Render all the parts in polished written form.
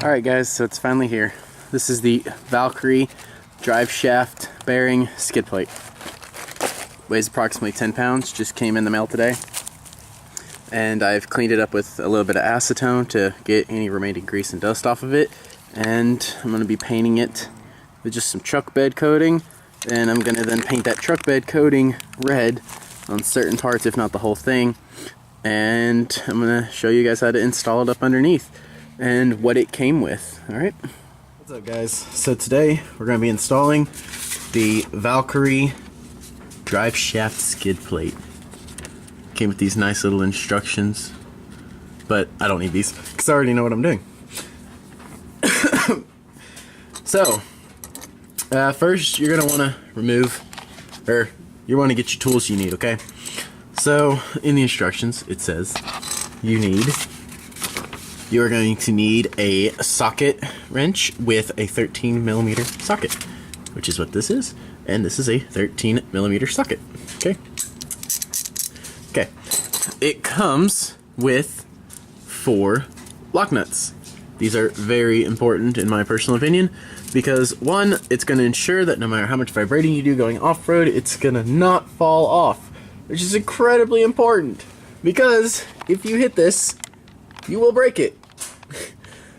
Alright guys, so it's finally here. This is the Valkyrie Driveshaft bearing skid plate. Weighs approximately 10 pounds, just came in the mail today. And I've cleaned it up with a little bit of acetone to get any remaining grease and dust off of it. And I'm going to be painting it with just some truck bed coating. And I'm going to then paint that truck bed coating red on certain parts, if not the whole thing. And I'm going to show you guys how to install it up underneath and what it came with. Alright, what's up guys? So today we're going to be installing the Valkyrie Driveshaft skid plate. Came with these nice little instructions, but I don't need these because I already know what I'm doing. So first you're going to want to remove, or you want to get your tools you need, okay? So in the instructions it says you are going to need a socket wrench with a 13mm socket, which is what this is, and this is a 13mm socket. Okay. It comes with 4 lock nuts. These are very important in my personal opinion because, one, it's going to ensure that no matter how much vibrating you do going off-road, it's going to not fall off, which is incredibly important because if you hit this, you will break it.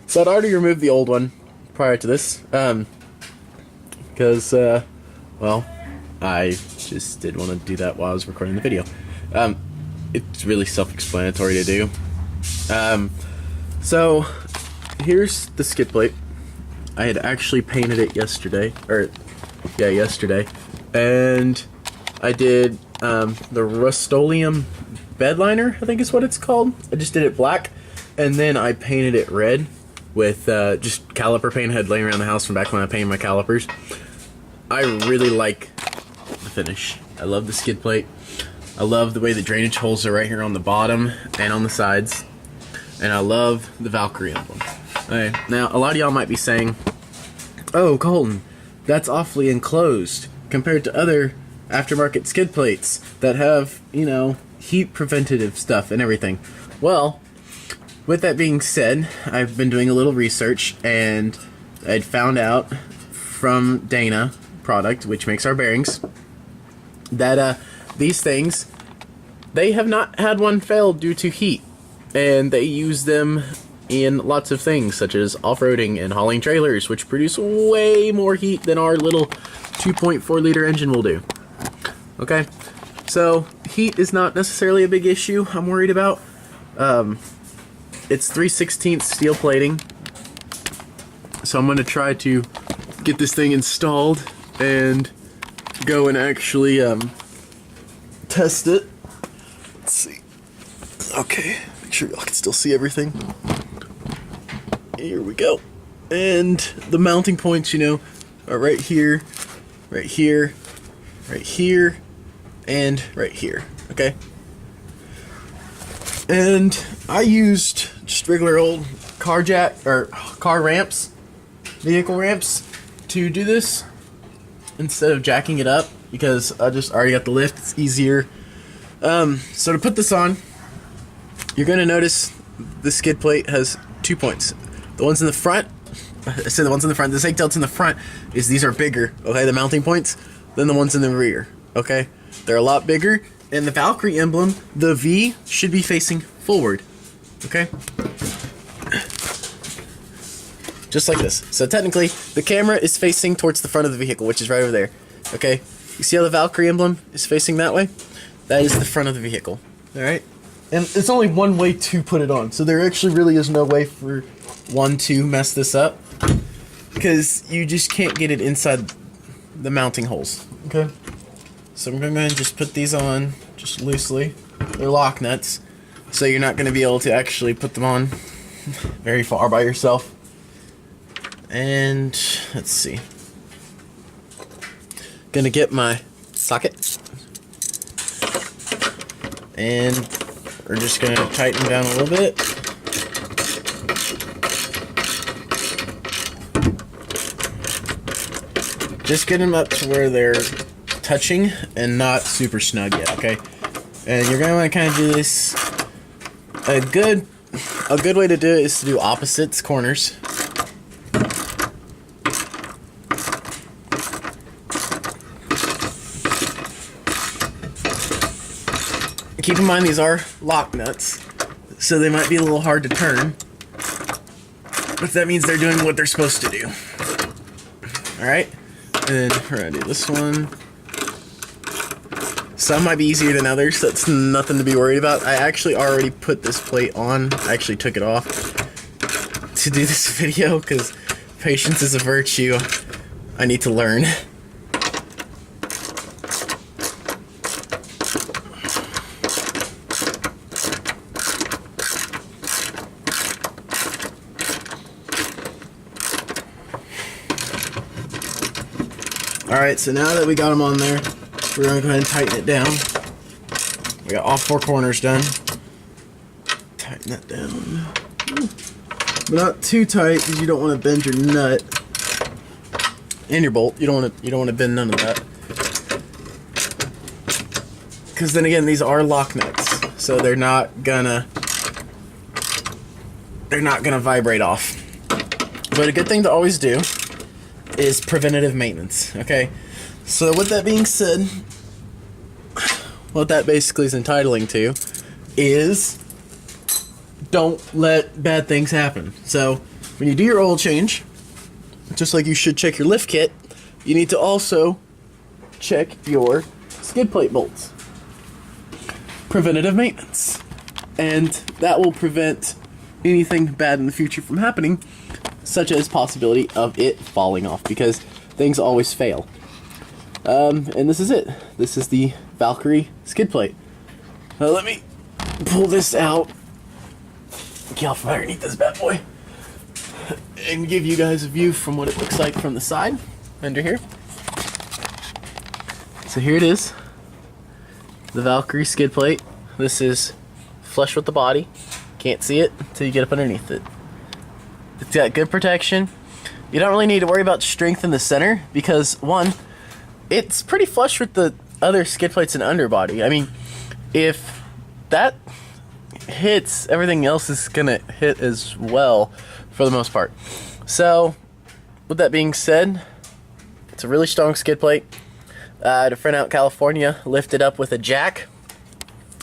So I'd already removed the old one prior to this, because, well, I just didn't want to do that while I was recording the video. It's really self-explanatory to do. So here's the skid plate. I had actually painted it yesterday, and I did the Rust-Oleum bed liner, I think is what it's called. I just did it black, and then I painted it red with just caliper paint I had laying around the house from back when I painted my calipers. I really like the finish. I love the skid plate. I love the way the drainage holes are right here on the bottom and on the sides. And I love the Valkyrie emblem. Okay, now a lot of y'all might be saying, oh Colton, that's awfully enclosed compared to other aftermarket skid plates that have, you know, heat preventative stuff and everything. Well, with that being said, I've been doing a little research and I'd found out from Dana product, which makes our bearings, that these things, they have not had one fail due to heat, and they use them in lots of things such as off-roading and hauling trailers, which produce way more heat than our little 2.4 liter engine will do. Okay, so heat is not necessarily a big issue I'm worried about. It's 3/16 steel plating, so I'm going to try to get this thing installed and go and actually test it. Let's see. Okay, make sure y'all can still see everything. Here we go. And the mounting points, you know, are right here, right here, right here, and right here. Okay. And I used just regular old car ramps, vehicle ramps, to do this instead of jacking it up because I just already got the lift. It's easier. So to put this on, you're going to notice the skid plate has 2 points. The ones in the front, I said the ones in the front, the sag tilts in the front these are bigger, okay, the mounting points, than the ones in the rear, okay? They're a lot bigger, and the Valkyrie emblem, the V, should be facing forward, okay? Just like this. So technically, the camera is facing towards the front of the vehicle, which is right over there, okay? You see how the Valkyrie emblem is facing that way? That is the front of the vehicle, alright? And it's only one way to put it on, so there actually really is no way for one to mess this up, because you just can't get it inside the mounting holes, okay? So I'm going to just put these on just loosely. They're lock nuts, so you're not going to be able to actually put them on very far by yourself. And let's see. Gonna get my socket, and we're just gonna tighten down a little bit. Just get them up to where they're touching and not super snug yet, okay? And you're gonna want to kind of do this. A good way to do it is to do opposites corners. Keep in mind these are lock nuts, so they might be a little hard to turn, but that means they're doing what they're supposed to do. Alright, and then we're gonna do this one. Some might be easier than others, so it's nothing to be worried about. I actually already put this plate on. I actually took it off to do this video because patience is a virtue I need to learn. Alright, so now that we got them on there, we're going to go ahead and tighten it down. We got all 4 corners done. Tighten that down. But not too tight because you don't want to bend your nut. And your bolt. You don't want to bend none of that. Because then again, these are lock nuts. So they're not gonna vibrate off. But a good thing to always do is preventative maintenance, okay? So with that being said, what that basically is entitling to is don't let bad things happen. So when you do your oil change, just like you should check your lift kit, you need to also check your skid plate bolts. Preventative maintenance. And that will prevent anything bad in the future from happening, such as possibility of it falling off, because things always fail. And this is it. This is the Valkyrie skid plate. Now let me pull this out, get off from underneath this bad boy, and give you guys a view from what it looks like from the side, under here. So here it is, the Valkyrie skid plate. This is flush with the body. Can't see it until you get up underneath it. It's got good protection. You don't really need to worry about strength in the center because, one, it's pretty flush with the other skid plates and underbody. I mean, if that hits, everything else is gonna hit as well for the most part. So, with that being said, it's a really strong skid plate. I had a friend out in California lift it up with a jack.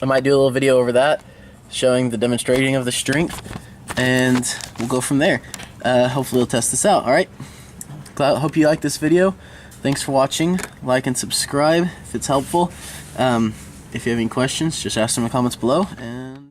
I might do a little video over that, showing the demonstrating of the strength, and we'll go from there. Hopefully we'll test this out. Alright, hope you like this video. Thanks for watching. Like and subscribe if it's helpful. If you have any questions, just ask them in the comments below. And